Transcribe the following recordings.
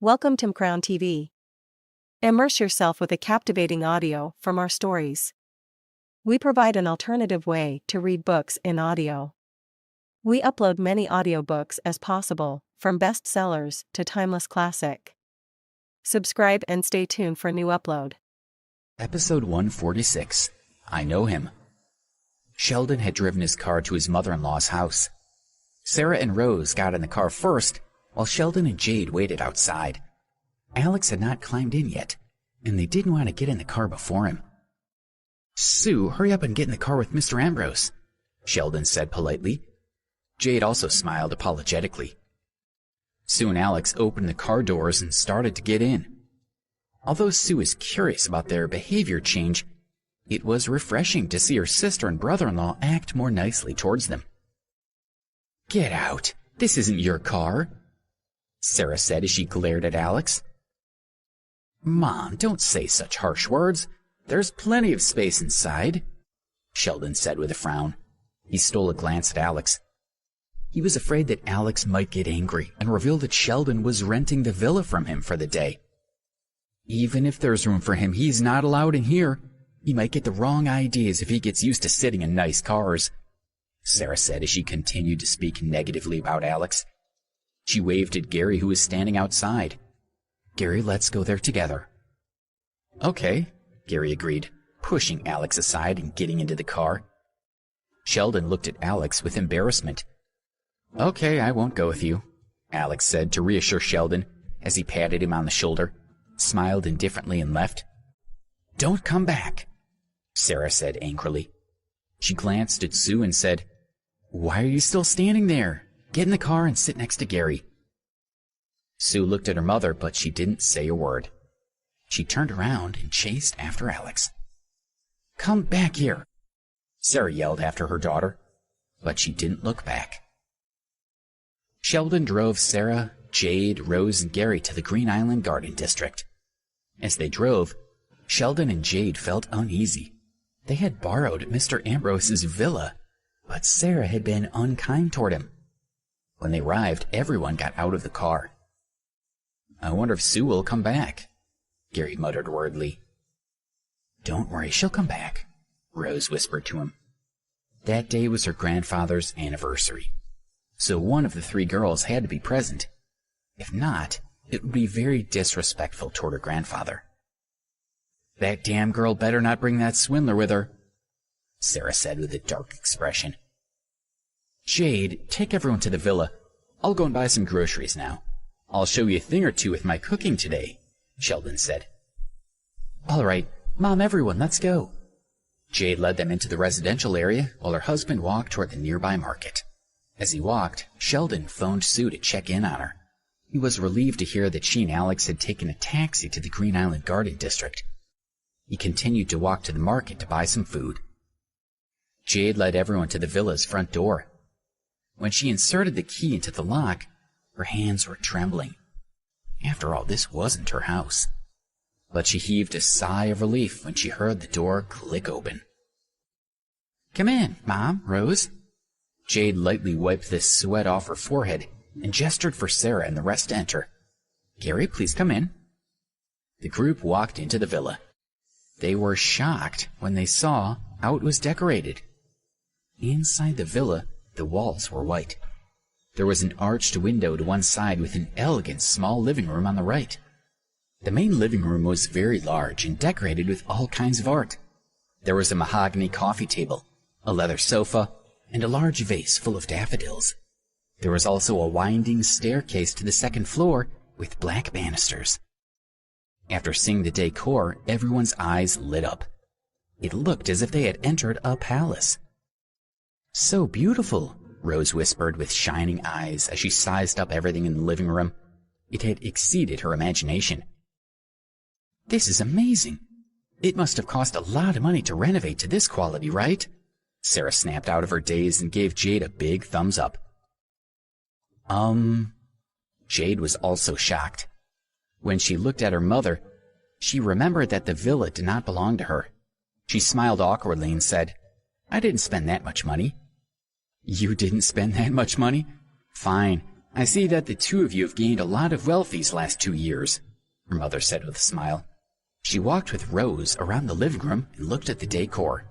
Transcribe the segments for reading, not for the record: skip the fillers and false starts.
Welcome to Crown TV. Immerse yourself with a captivating audio from our stories. We provide an alternative way to read books in audio. We upload many audiobooks as possible, from bestsellers to timeless classic. Subscribe and stay tuned for new upload. Episode 146. I Know Him. Sheldon had driven his car to his mother-in-law's house. Sarah and Rose got in the car first, while Sheldon and Jade waited outside. Alex had not climbed in yet, and they didn't want to get in the car before him. "Sue, hurry up and get in the car with Mr. Ambrose," Sheldon said politely. Jade also smiled apologetically. Sue and Alex opened the car doors and started to get in. Although Sue was curious about their behavior change, it was refreshing to see her sister and brother-in-law act more nicely towards them. "Get out! This isn't your car," Sarah said as she glared at Alex. "Mom, don't say such harsh words. There's plenty of space inside," Sheldon said with a frown. He stole a glance at Alex. He was afraid that Alex might get angry and reveal that Sheldon was renting the villa from him for the day. Even if there's room for him, he's not allowed in here. He might get the wrong ideas if he gets used to sitting in nice cars, Sarah said as she continued to speak negatively about Alex. She waved at Gary, who was standing outside. "Gary, let's go there together." "Okay," Gary agreed, pushing Alex aside and getting into the car. Sheldon looked at Alex with embarrassment. "Okay, I won't go with you," Alex said to reassure Sheldon as he patted him on the shoulder, smiled indifferently and left. "Don't come back," Sarah said angrily. She glanced at Sue and said, "Why are you still standing there? Get in the car and sit next to Gary." Sue looked at her mother, but she didn't say a word. She turned around and chased after Alex. "Come back here," Sarah yelled after her daughter, but she didn't look back. Sheldon drove Sarah, Jade, Rose, and Gary to the Green Island Garden District. As they drove, Sheldon and Jade felt uneasy. They had borrowed Mr. Ambrose's villa, but Sarah had been unkind toward him. When they arrived, everyone got out of the car. "I wonder if Sue will come back," Gary muttered worriedly. "Don't worry, she'll come back," Rose whispered to him. That day was her grandfather's anniversary, so one of the three girls had to be present. If not, it would be very disrespectful toward her grandfather. "That damn girl better not bring that swindler with her," Sarah said with a dark expression. "Jade, take everyone to the villa. I'll go and buy some groceries now. I'll show you a thing or two with my cooking today," Sheldon said. "All right, Mom, everyone, let's go." Jade led them into the residential area while her husband walked toward the nearby market. As he walked, Sheldon phoned Sue to check in on her. He was relieved to hear that she and Alex had taken a taxi to the Green Island Garden District. He continued to walk to the market to buy some food. Jade led everyone to the villa's front door. When she inserted the key into the lock, her hands were trembling. After all, this wasn't her house. But she heaved a sigh of relief when she heard the door click open. "Come in, Mom, Rose." Jade lightly wiped the sweat off her forehead and gestured for Sarah and the rest to enter. "Gary, please come in." The group walked into the villa. They were shocked when they saw how it was decorated. Inside the villa, the walls were white. There was an arched window to one side with an elegant small living room on the right. The main living room was very large and decorated with all kinds of art. There was a mahogany coffee table, a leather sofa, and a large vase full of daffodils. There was also a winding staircase to the second floor with black banisters. After seeing the decor, everyone's eyes lit up. It looked as if they had entered a palace. "So beautiful," Rose whispered with shining eyes as she sized up everything in the living room. It had exceeded her imagination. "This is amazing. It must have cost a lot of money to renovate to this quality, right?" Sarah snapped out of her daze and gave Jade a big thumbs up. Jade was also shocked. When she looked at her mother, she remembered that the villa did not belong to her. She smiled awkwardly and said, "I didn't spend that much money." "You didn't spend that much money? Fine. I see that the two of you have gained a lot of wealth these last 2 years, her mother said with a smile. She walked with Rose around the living room and looked at the decor.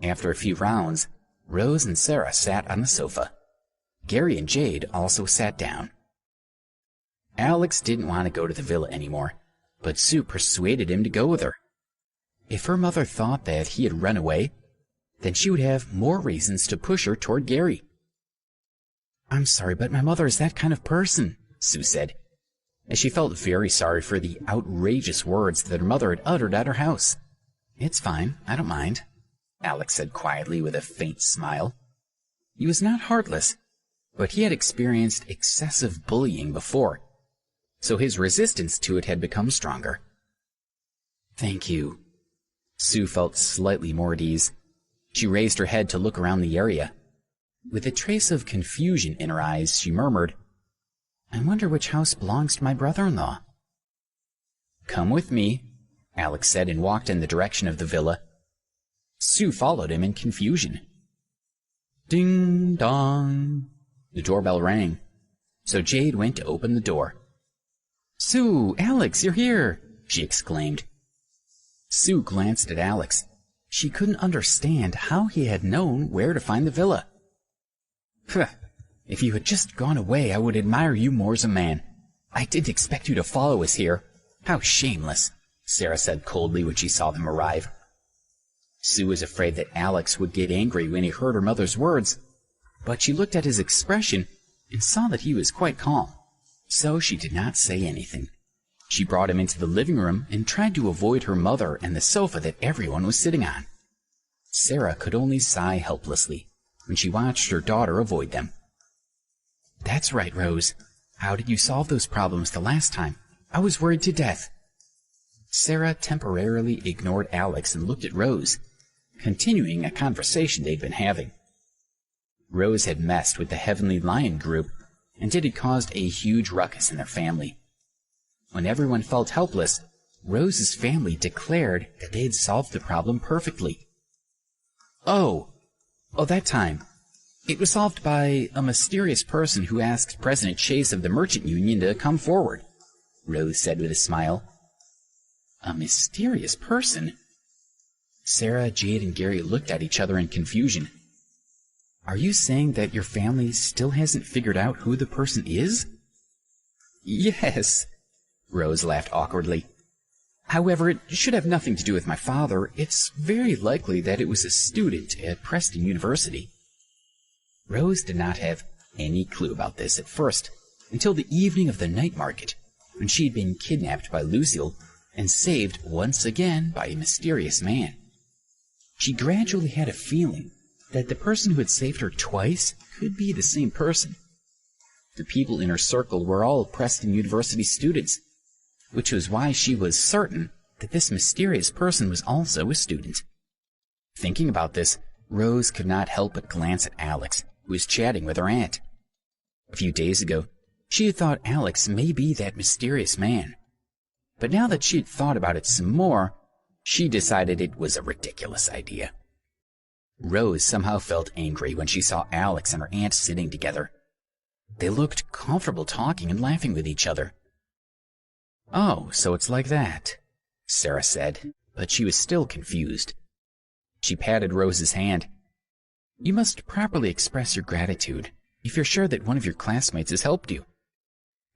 After a few rounds, Rose and Sarah sat on the sofa. Gary and Jade also sat down. Alex didn't want to go to the villa anymore, but Sue persuaded him to go with her. If her mother thought that he had run away, then she would have more reasons to push her toward Gary. "I'm sorry, but my mother is that kind of person," Sue said, as she felt very sorry for the outrageous words that her mother had uttered at her house. "It's fine, I don't mind," Alex said quietly with a faint smile. He was not heartless, but he had experienced excessive bullying before, so his resistance to it had become stronger. "Thank you." Sue felt slightly more at ease. She raised her head to look around the area. With a trace of confusion in her eyes, she murmured, "I wonder which house belongs to my brother-in-law." "Come with me," Alex said, and walked in the direction of the villa. Sue followed him in confusion. Ding dong! The doorbell rang, so Jade went to open the door. "Sue, Alex, you're here!" she exclaimed. Sue glanced at Alex. She couldn't understand how he had known where to find the villa. "Phew, if you had just gone away, I would admire you more as a man. I didn't expect you to follow us here. How shameless," Sarah said coldly when she saw them arrive. Sue was afraid that Alex would get angry when he heard her mother's words, but she looked at his expression and saw that he was quite calm, so she did not say anything. She brought him into the living room and tried to avoid her mother and the sofa that everyone was sitting on. Sarah could only sigh helplessly when she watched her daughter avoid them. "That's right, Rose. How did you solve those problems the last time? I was worried to death." Sarah temporarily ignored Alex and looked at Rose, continuing a conversation they'd been having. Rose had messed with the Heavenly Lion group, and it had caused a huge ruckus in their family. When everyone felt helpless, Rose's family declared that they had solved the problem perfectly. Oh, that time. It was solved by a mysterious person who asked President Chase of the Merchant Union to come forward," Rose said with a smile. "A mysterious person?" Sarah, Jade, and Gary looked at each other in confusion. "Are you saying that your family still hasn't figured out who the person is?" "Yes," Rose laughed awkwardly. "However, it should have nothing to do with my father. It's very likely that it was a student at Preston University." Rose did not have any clue about this at first, until the evening of the night market, when she had been kidnapped by Lucille and saved once again by a mysterious man. She gradually had a feeling that the person who had saved her twice could be the same person. The people in her circle were all Preston University students, which was why she was certain that this mysterious person was also a student. Thinking about this, Rose could not help but glance at Alex, who was chatting with her aunt. A few days ago, she had thought Alex may be that mysterious man. But now that she had thought about it some more, she decided it was a ridiculous idea. Rose somehow felt angry when she saw Alex and her aunt sitting together. They looked comfortable talking and laughing with each other. "Oh, so it's like that," Sarah said, but she was still confused. She patted Rose's hand. "You must properly express your gratitude if you're sure that one of your classmates has helped you.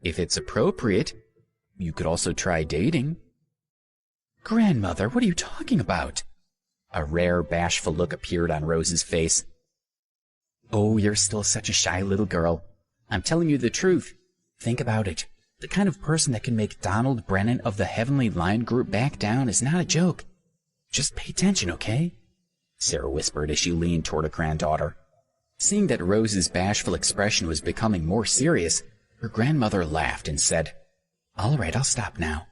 If it's appropriate, you could also try dating." "Grandmother, what are you talking about?" A rare, bashful look appeared on Rose's face. "Oh, you're still such a shy little girl. I'm telling you the truth. Think about it. The kind of person that can make Donald Brennan of the Heavenly Lion Group back down is not a joke. Just pay attention, okay?" Sarah whispered as she leaned toward her granddaughter. Seeing that Rose's bashful expression was becoming more serious, her grandmother laughed and said, "All right, I'll stop now."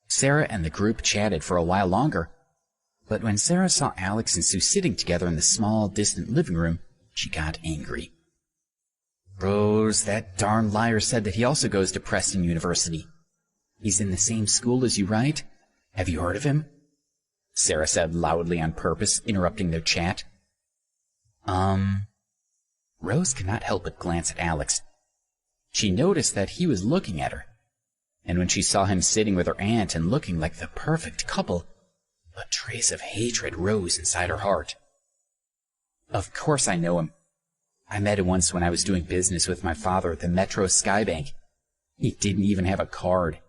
Sarah and the group chatted for a while longer, but when Sarah saw Alex and Sue sitting together in the small, distant living room, she got angry. "Rose, that darn liar said that he also goes to Preston University. He's in the same school as you, right? Have you heard of him?" Sarah said loudly on purpose, interrupting their chat. Rose could not help but glance at Alex. She noticed that he was looking at her, and when she saw him sitting with her aunt and looking like the perfect couple, a trace of hatred rose inside her heart. Of course I know him. I met him once when I was doing business with my father at the Metro Skybank. He didn't even have a card.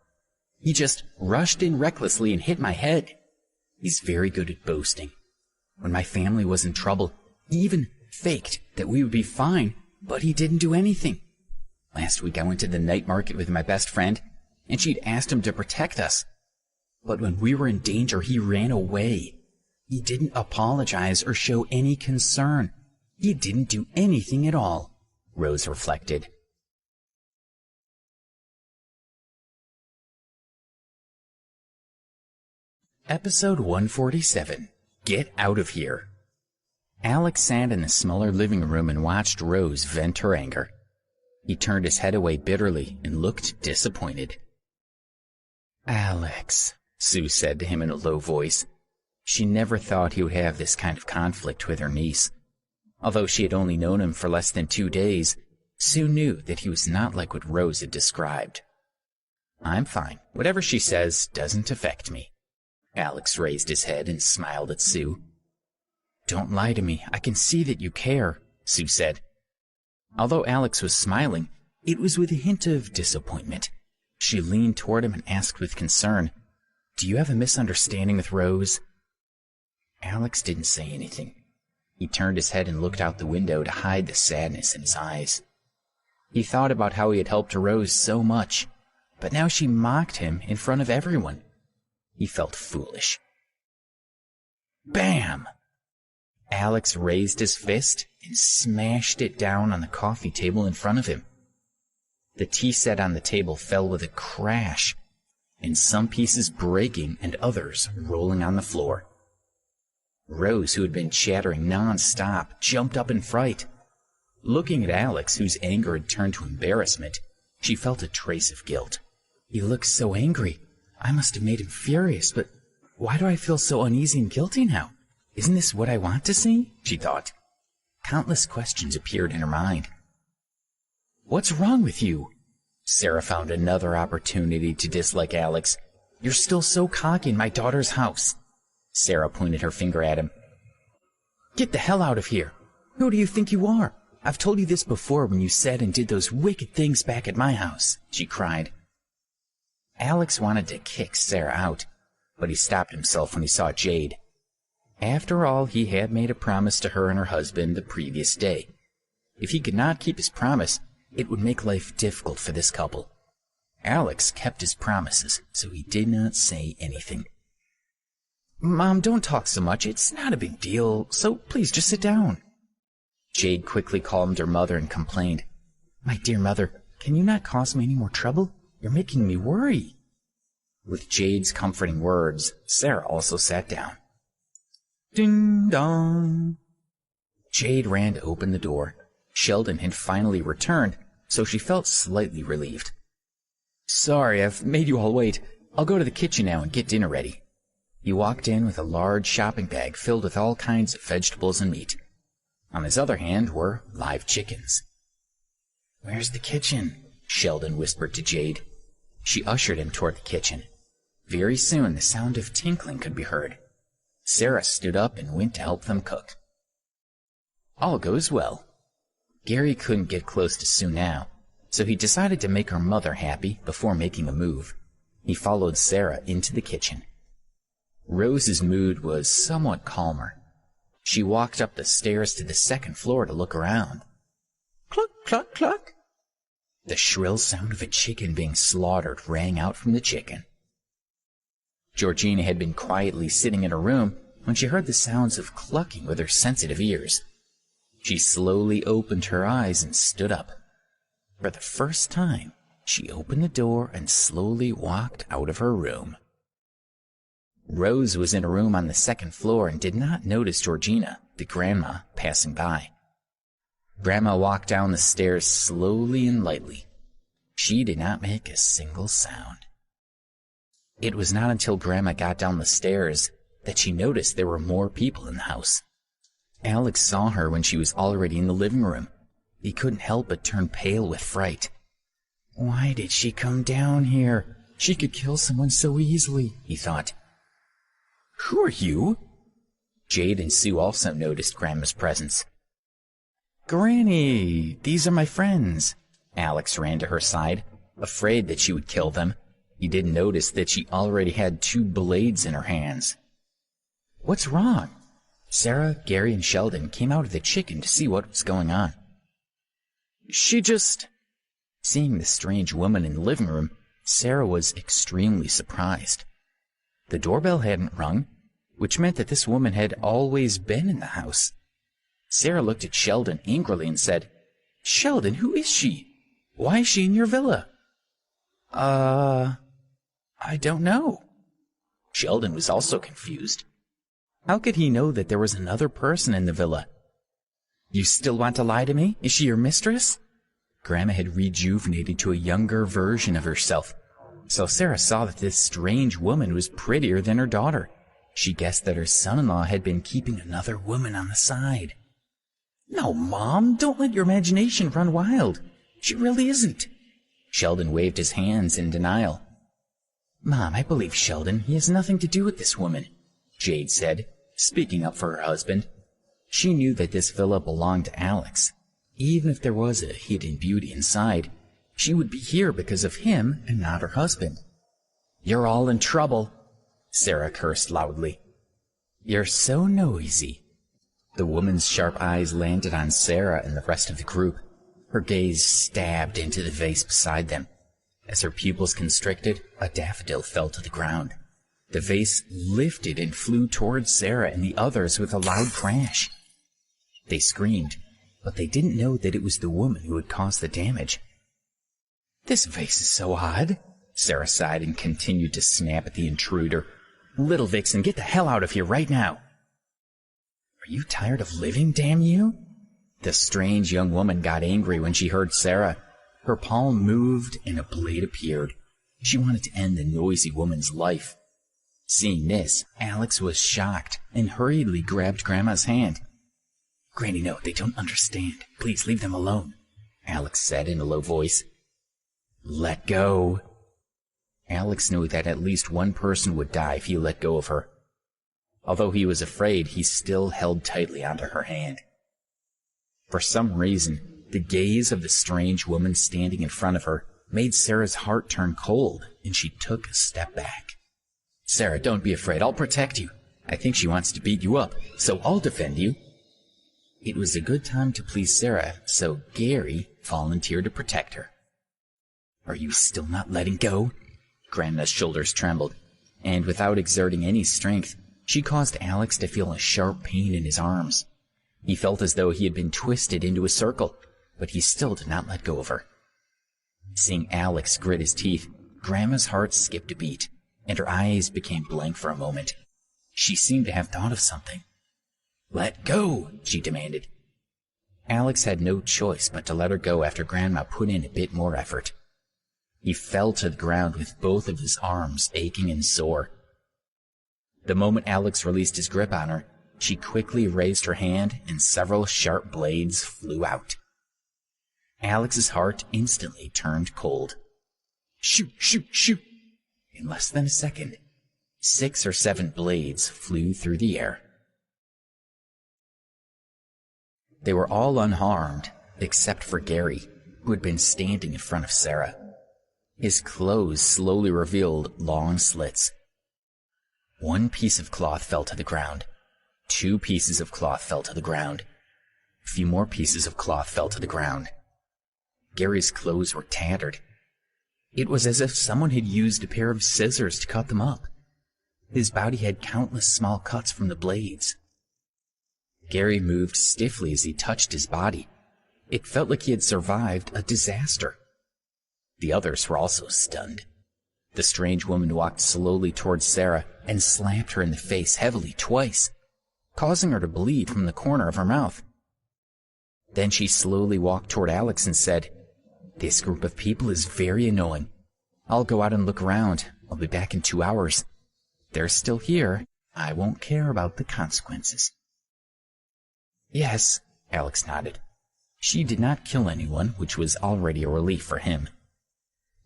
He just rushed in recklessly and hit my head. He's very good at boasting. When my family was in trouble, he even faked that we would be fine, but he didn't do anything. Last week I went to the night market with my best friend, and she'd asked him to protect us. But when we were in danger, he ran away. He didn't apologize or show any concern. He didn't do anything at all, Rose reflected. Episode 147. Get Out of Here. Alex sat in the smaller living room and watched Rose vent her anger. He turned his head away bitterly and looked disappointed. Alex, Sue said to him in a low voice. She never thought he would have this kind of conflict with her niece. Although she had only known him for less than 2 days, Sue knew that he was not like what Rose had described. I'm fine. Whatever she says doesn't affect me. Alex raised his head and smiled at Sue. Don't lie to me. I can see that you care, Sue said. Although Alex was smiling, it was with a hint of disappointment. She leaned toward him and asked with concern, Do you have a misunderstanding with Rose? Alex didn't say anything. He turned his head and looked out the window to hide the sadness in his eyes. He thought about how he had helped Rose so much, but now she mocked him in front of everyone. He felt foolish. Bam! Alex raised his fist and smashed it down on the coffee table in front of him. The tea set on the table fell with a crash, and some pieces breaking and others rolling on the floor. Rose, who had been chattering non-stop, jumped up in fright. Looking at Alex, whose anger had turned to embarrassment, she felt a trace of guilt. He looked so angry. I must have made him furious, but why do I feel so uneasy and guilty now? Isn't this what I want to see? She thought. Countless questions appeared in her mind. What's wrong with you? Sarah found another opportunity to dislike Alex. You're still so cocky in my daughter's house. Sarah pointed her finger at him. Get the hell out of here. Who do you think you are? I've told you this before when you said and did those wicked things back at my house, she cried. Alex wanted to kick Sarah out, but he stopped himself when he saw Jade. After all, he had made a promise to her and her husband the previous day. If he could not keep his promise, it would make life difficult for this couple. Alex kept his promises, so he did not say anything. Mom, don't talk so much. It's not a big deal, so please just sit down. Jade quickly calmed her mother and complained. My dear mother, can you not cause me any more trouble? You're making me worry. With Jade's comforting words, Sarah also sat down. Ding dong. Jade ran to open the door. Sheldon had finally returned, so she felt slightly relieved. Sorry, I've made you all wait. I'll go to the kitchen now and get dinner ready. He walked in with a large shopping bag filled with all kinds of vegetables and meat. On his other hand were live chickens. Where's the kitchen? Sheldon whispered to Jade. She ushered him toward the kitchen. Very soon the sound of tinkling could be heard. Sarah stood up and went to help them cook. All goes well. Gary couldn't get close to Sue now, so he decided to make her mother happy before making a move. He followed Sarah into the kitchen. Rose's mood was somewhat calmer. She walked up the stairs to the second floor to look around. Cluck, cluck, cluck. The shrill sound of a chicken being slaughtered rang out from the chicken. Georgina had been quietly sitting in her room when she heard the sounds of clucking with her sensitive ears. She slowly opened her eyes and stood up. For the first time, she opened the door and slowly walked out of her room. Rose was in a room on the second floor and did not notice Georgina, the grandma, passing by. Grandma walked down the stairs slowly and lightly. She did not make a single sound. It was not until Grandma got down the stairs that she noticed there were more people in the house. Alex saw her when she was already in the living room. He couldn't help but turn pale with fright. Why did she come down here? She could kill someone so easily, he thought. Who are you? Jade and Sue also noticed Grandma's presence. Granny, these are my friends. Alex ran to her side, afraid that she would kill them. He didn't notice that she already had 2 blades in her hands. What's wrong? Sarah, Gary, and Sheldon came out of the chicken to see what was going on. She just... Seeing the strange woman in the living room, Sarah was extremely surprised. The doorbell hadn't rung, which meant that this woman had always been in the house. Sarah looked at Sheldon angrily and said, Sheldon, who is she? Why is she in your villa? I don't know. Sheldon was also confused. How could he know that there was another person in the villa? You still want to lie to me? Is she your mistress? Grandma had rejuvenated to a younger version of herself, so Sarah saw that this strange woman was prettier than her daughter. She guessed that her son-in-law had been keeping another woman on the side. No, Mom, don't let your imagination run wild. She really isn't. Sheldon waved his hands in denial. Mom, I believe Sheldon. He has nothing to do with this woman, Jade said, speaking up for her husband. She knew that this villa belonged to Alex. Even if there was a hidden beauty inside, she would be here because of him and not her husband. You're all in trouble, Sarah cursed loudly. You're so noisy. The woman's sharp eyes landed on Sarah and the rest of the group. Her gaze stabbed into the vase beside them. As her pupils constricted, a daffodil fell to the ground. The vase lifted and flew towards Sarah and the others with a loud crash. They screamed, but they didn't know that it was the woman who had caused the damage. This vase is so odd, Sarah sighed and continued to snap at the intruder. Little Vixen, get the hell out of here right now. Are you tired of living, damn you? The strange young woman got angry when she heard Sarah. Her palm moved and a blade appeared. She wanted to end the noisy woman's life. Seeing this, Alex was shocked and hurriedly grabbed Grandma's hand. Granny, no, they don't understand. Please leave them alone, Alex said in a low voice. Let go. Alex knew that at least one person would die if he let go of her. Although he was afraid, he still held tightly onto her hand. For some reason, the gaze of the strange woman standing in front of her made Sarah's heart turn cold, and she took a step back. Sarah, don't be afraid. I'll protect you. I think she wants to beat you up, so I'll defend you. It was a good time to please Sarah, so Gary volunteered to protect her. Are you still not letting go? Grandma's shoulders trembled, and without exerting any strength, she caused Alex to feel a sharp pain in his arms. He felt as though he had been twisted into a circle, but he still did not let go of her. Seeing Alex grit his teeth, Grandma's heart skipped a beat, and her eyes became blank for a moment. She seemed to have thought of something. Let go, she demanded. Alex had no choice but to let her go after Grandma put in a bit more effort. He fell to the ground with both of his arms aching and sore. The moment Alex released his grip on her, she quickly raised her hand and several sharp blades flew out. Alex's heart instantly turned cold. Shoot, shoot, shoot! In less than a second, 6 or 7 blades flew through the air. They were all unharmed, except for Gary, who had been standing in front of Sarah. His clothes slowly revealed long slits. 1 piece of cloth fell to the ground. 2 pieces of cloth fell to the ground. A few more pieces of cloth fell to the ground. Gary's clothes were tattered. It was as if someone had used a pair of scissors to cut them up. His body had countless small cuts from the blades. Gary moved stiffly as he touched his body. It felt like he had survived a disaster. The others were also stunned. The strange woman walked slowly towards Sarah and slapped her in the face heavily twice, causing her to bleed from the corner of her mouth. Then she slowly walked toward Alex and said, This group of people is very annoying. I'll go out and look around. I'll be back in 2 hours. If they're still here, I won't care about the consequences. Yes, Alex nodded. She did not kill anyone, which was already a relief for him.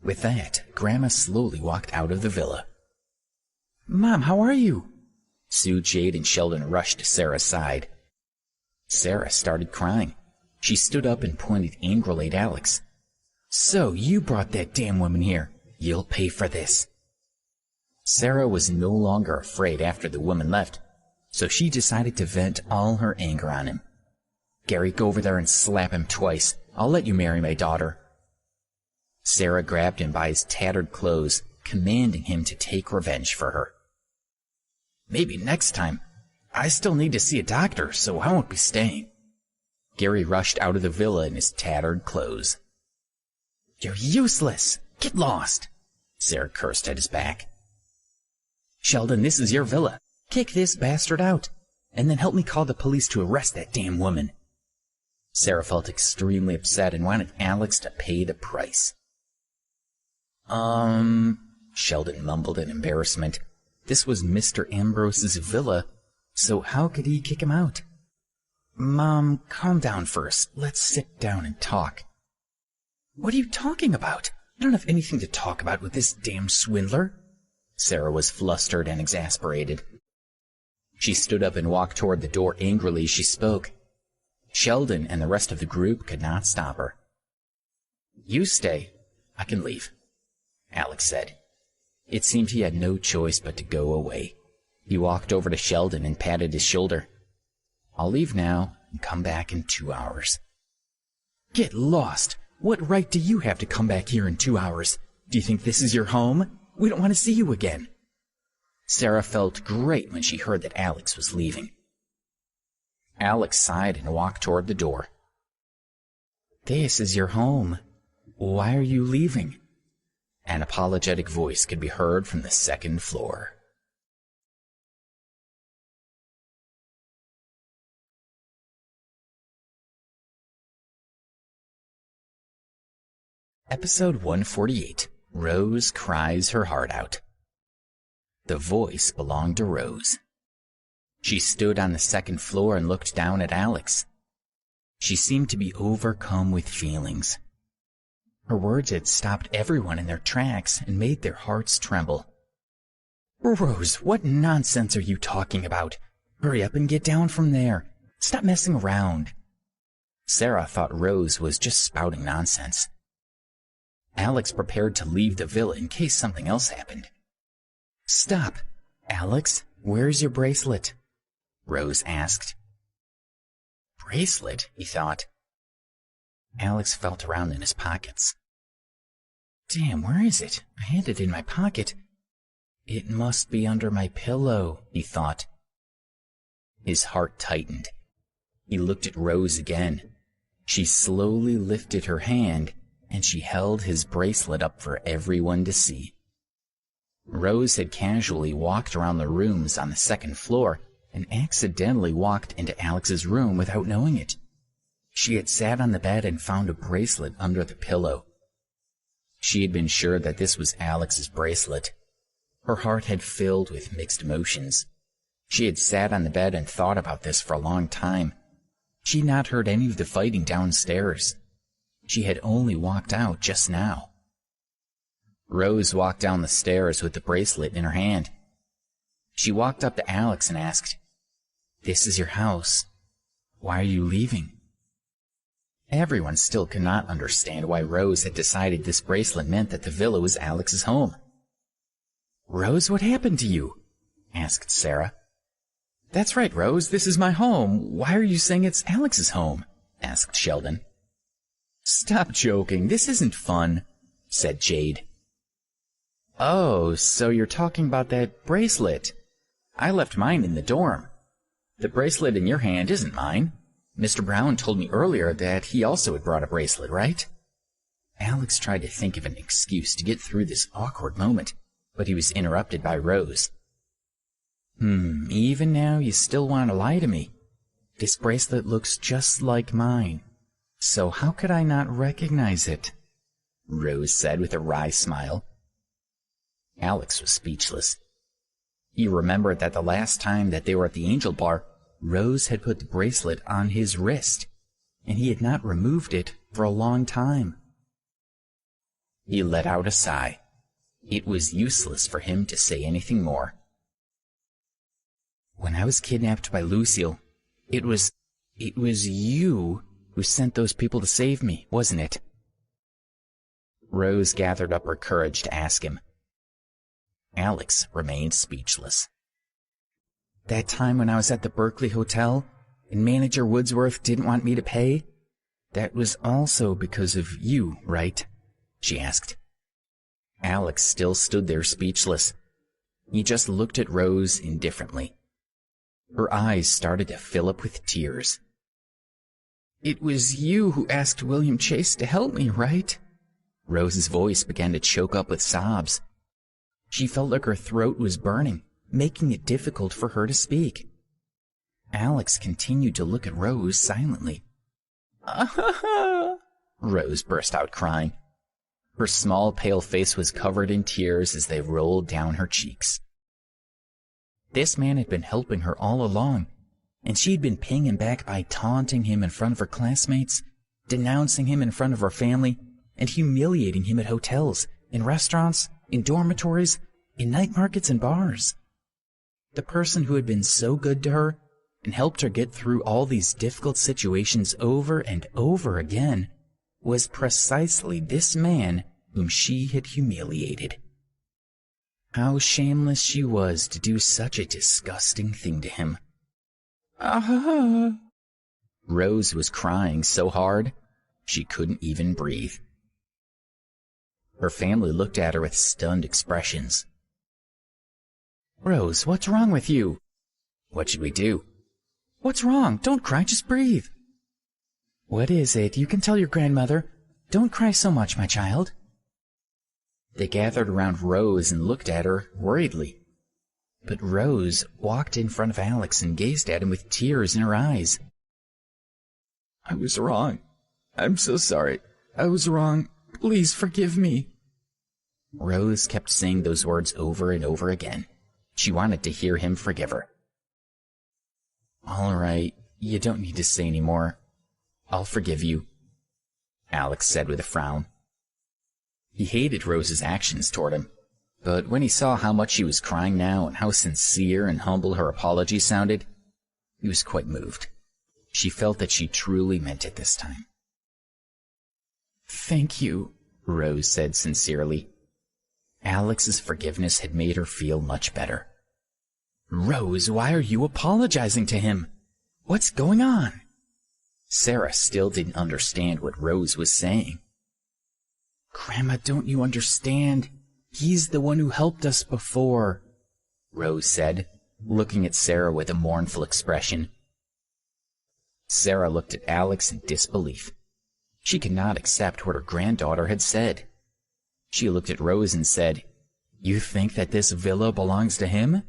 With that, Grandma slowly walked out of the villa. "Mom, how are you?" Sue, Jade, and Sheldon rushed to Sarah's side. Sarah started crying. She stood up and pointed angrily at Alex. "So you brought that damn woman here. You'll pay for this." Sarah was no longer afraid after the woman left, so she decided to vent all her anger on him. "Gary, go over there and slap him twice. I'll let you marry my daughter." Sarah grabbed him by his tattered clothes, commanding him to take revenge for her. "Maybe next time. I still need to see a doctor, so I won't be staying." Gary rushed out of the villa in his tattered clothes. "You're useless! Get lost!" Sarah cursed at his back. "Sheldon, this is your villa. Kick this bastard out, and then help me call the police to arrest that damn woman." Sarah felt extremely upset and wanted Alex to pay the price. Sheldon mumbled in embarrassment. This was Mr. Ambrose's villa, so how could he kick him out? "Mom, calm down first. Let's sit down and talk." "What are you talking about? I don't have anything to talk about with this damn swindler." Sarah was flustered and exasperated. She stood up and walked toward the door angrily as she spoke. Sheldon and the rest of the group could not stop her. "You stay. I can leave," Alex said. It seemed he had no choice but to go away. He walked over to Sheldon and patted his shoulder. "I'll leave now and come back in 2 hours." "Get lost! What right do you have to come back here in 2 hours? Do you think this is your home? We don't want to see you again." Sarah felt great when she heard that Alex was leaving. Alex sighed and walked toward the door. "This is your home. Why are you leaving?" An apologetic voice could be heard from the second floor. Episode 148. Rose Cries Her Heart Out. The voice belonged to Rose. She stood on the second floor and looked down at Alex. She seemed to be overcome with feelings. Her words had stopped everyone in their tracks and made their hearts tremble. "Rose, what nonsense are you talking about? Hurry up and get down from there. Stop messing around." Sarah thought Rose was just spouting nonsense. Alex prepared to leave the villa in case something else happened. "Stop! Alex, where's your bracelet?" Rose asked. "Bracelet?" he thought. Alex felt around in his pockets. "Damn, where is it? I had it in my pocket. It must be under my pillow," he thought. His heart tightened. He looked at Rose again. She slowly lifted her hand, and she held his bracelet up for everyone to see. Rose had casually walked around the rooms on the second floor and accidentally walked into Alex's room without knowing it. She had sat on the bed and found a bracelet under the pillow. She had been sure that this was Alex's bracelet. Her heart had filled with mixed emotions. She had sat on the bed and thought about this for a long time. She had not heard any of the fighting downstairs. She had only walked out just now. Rose walked down the stairs with the bracelet in her hand. She walked up to Alex and asked, "This is your house. Why are you leaving?" Everyone still could not understand why Rose had decided this bracelet meant that the villa was Alex's home. "Rose, what happened to you?" asked Sarah. "That's right, Rose, this is my home. Why are you saying it's Alex's home?" asked Sheldon. "Stop joking, this isn't fun," said Jade. "Oh, so you're talking about that bracelet. I left mine in the dorm. The bracelet in your hand isn't mine. Mr. Brown told me earlier that he also had brought a bracelet, right?" Alex tried to think of an excuse to get through this awkward moment, but he was interrupted by Rose. Even now you still want to lie to me. This bracelet looks just like mine, so how could I not recognize it?" Rose said with a wry smile. Alex was speechless. He remembered that the last time that they were at the Angel Bar, Rose had put the bracelet on his wrist, and he had not removed it for a long time. He let out a sigh. It was useless for him to say anything more. When I was kidnapped by Lucille, it was you who sent those people to save me, wasn't it? Rose gathered up her courage to ask him. Alex remained speechless. That time when I was at the Berkeley Hotel, and Manager Woodsworth didn't want me to pay, that was also because of you, right? She asked. Alex still stood there speechless. He just looked at Rose indifferently. Her eyes started to fill up with tears. It was you who asked William Chase to help me, right? Rose's voice began to choke up with sobs. She felt like her throat was burning, making it difficult for her to speak. Alex continued to look at Rose silently. Rose burst out crying. Her small, pale face was covered in tears as they rolled down her cheeks. This man had been helping her all along, and she'd been paying him back by taunting him in front of her classmates, denouncing him in front of her family, and humiliating him at hotels, in restaurants, in dormitories, in night markets and bars. The person who had been so good to her and helped her get through all these difficult situations over and over again was precisely this man whom she had humiliated. How shameless she was to do such a disgusting thing to him. Rose was crying so hard she couldn't even breathe. Her family looked at her with stunned expressions. Rose, what's wrong with you? What should we do? What's wrong? Don't cry, just breathe. What is it? You can tell your grandmother. Don't cry so much, my child. They gathered around Rose and looked at her worriedly. But Rose walked in front of Alex and gazed at him with tears in her eyes. I was wrong. I'm so sorry. I was wrong. Please forgive me. Rose kept saying those words over and over again. She wanted to hear him forgive her. All right, you don't need to say any more. I'll forgive you, Alex said with a frown. He hated Rose's actions toward him, but when he saw how much she was crying now and how sincere and humble her apology sounded, he was quite moved. She felt that she truly meant it this time. Thank you, Rose said sincerely. Alex's forgiveness had made her feel much better. Rose, why are you apologizing to him? What's going on? Sarah still didn't understand what Rose was saying. Grandma, don't you understand? He's the one who helped us before, Rose said, looking at Sarah with a mournful expression. Sarah looked at Alex in disbelief. She could not accept what her granddaughter had said. She looked at Rose and said, You think that this villa belongs to him?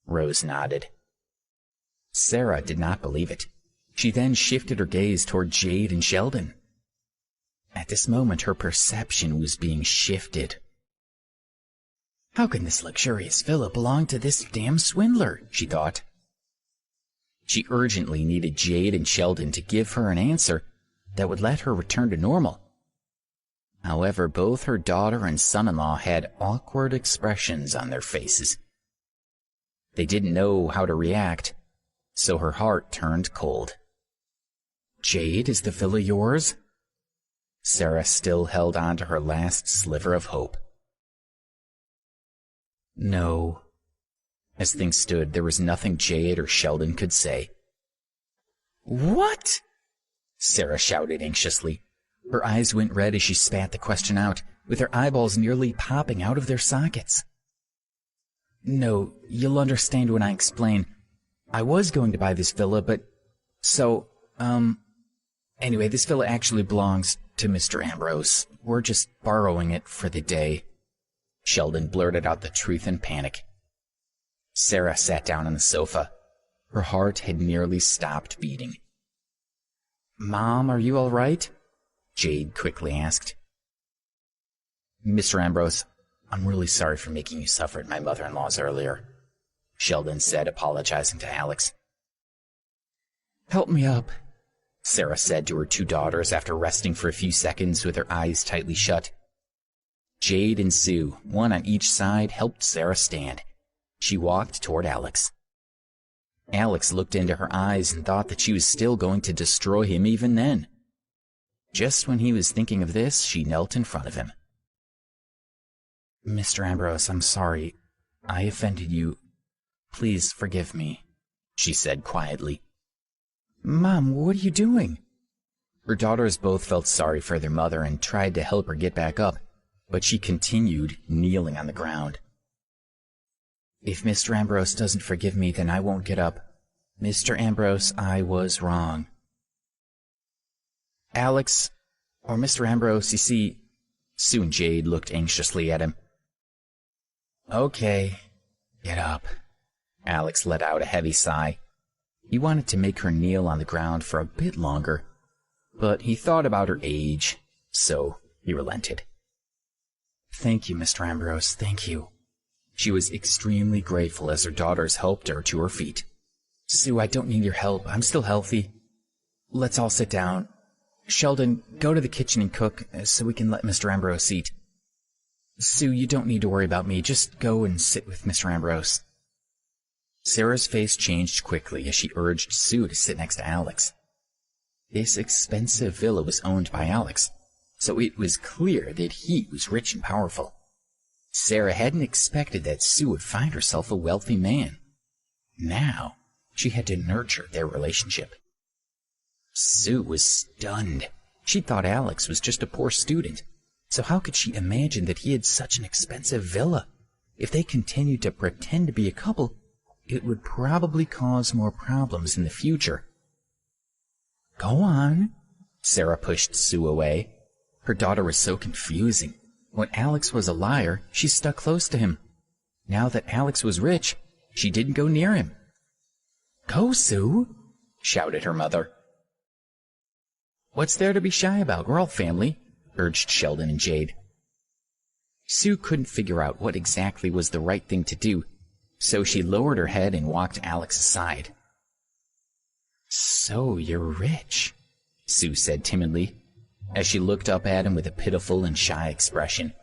Rose nodded. Sarah did not believe it. She then shifted her gaze toward Jade and Sheldon. At this moment, her perception was being shifted. How can this luxurious villa belong to this damn swindler? She thought. She urgently needed Jade and Sheldon to give her an answer that would let her return to normal. However, both her daughter and son-in-law had awkward expressions on their faces. They didn't know how to react, so her heart turned cold. Jade, is the villa yours? Sarah still held on to her last sliver of hope. No. As things stood, there was nothing Jade or Sheldon could say. What? Sarah shouted anxiously. Her eyes went red as she spat the question out, with her eyeballs nearly popping out of their sockets. No, you'll understand when I explain. I was going to buy this villa, but... Anyway, this villa actually belongs to Mr. Ambrose. We're just borrowing it for the day. Sheldon blurted out the truth in panic. Sarah sat down on the sofa. Her heart had nearly stopped beating. Mom, are you all right? Jade quickly asked. Mr. Ambrose, I'm really sorry for making you suffer at my mother-in-law's earlier, Sheldon said, apologizing to Alex. Help me up, Sarah said to her two daughters after resting for a few seconds with her eyes tightly shut. Jade and Sue, one on each side, helped Sarah stand. She walked toward Alex. Alex looked into her eyes and thought that she was still going to destroy him even then. Just when he was thinking of this, she knelt in front of him. "Mr. Ambrose, I'm sorry. I offended you. Please forgive me," she said quietly. "Mom, what are you doing?" Her daughters both felt sorry for their mother and tried to help her get back up, but she continued kneeling on the ground. "If Mr. Ambrose doesn't forgive me, then I won't get up. Mr. Ambrose, I was wrong." "Alex, or Mr. Ambrose, you see..." Sue and Jade looked anxiously at him. "Okay, get up." Alex let out a heavy sigh. He wanted to make her kneel on the ground for a bit longer, but he thought about her age, so he relented. "Thank you, Mr. Ambrose, thank you." She was extremely grateful as her daughters helped her to her feet. "Sue, I don't need your help. I'm still healthy. Let's all sit down. Sheldon, go to the kitchen and cook so we can let Mr. Ambrose eat. Sue, you don't need to worry about me. Just go and sit with Mr. Ambrose." Sarah's face changed quickly as she urged Sue to sit next to Alex. This expensive villa was owned by Alex, so it was clear that he was rich and powerful. Sarah hadn't expected that Sue would find herself a wealthy man. Now, she had to nurture their relationship. Sue was stunned. She thought Alex was just a poor student, so how could she imagine that he had such an expensive villa? If they continued to pretend to be a couple, it would probably cause more problems in the future. "Go on." Sarah pushed Sue away. Her daughter was so confusing. When Alex was a liar, she stuck close to him. Now that Alex was rich, she didn't go near him. "Go, Sue," shouted her mother. "What's there to be shy about? We're all family," urged Sheldon and Jade. Sue couldn't figure out what exactly was the right thing to do, so she lowered her head and walked Alex aside. "So you're rich," Sue said timidly, as she looked up at him with a pitiful and shy expression.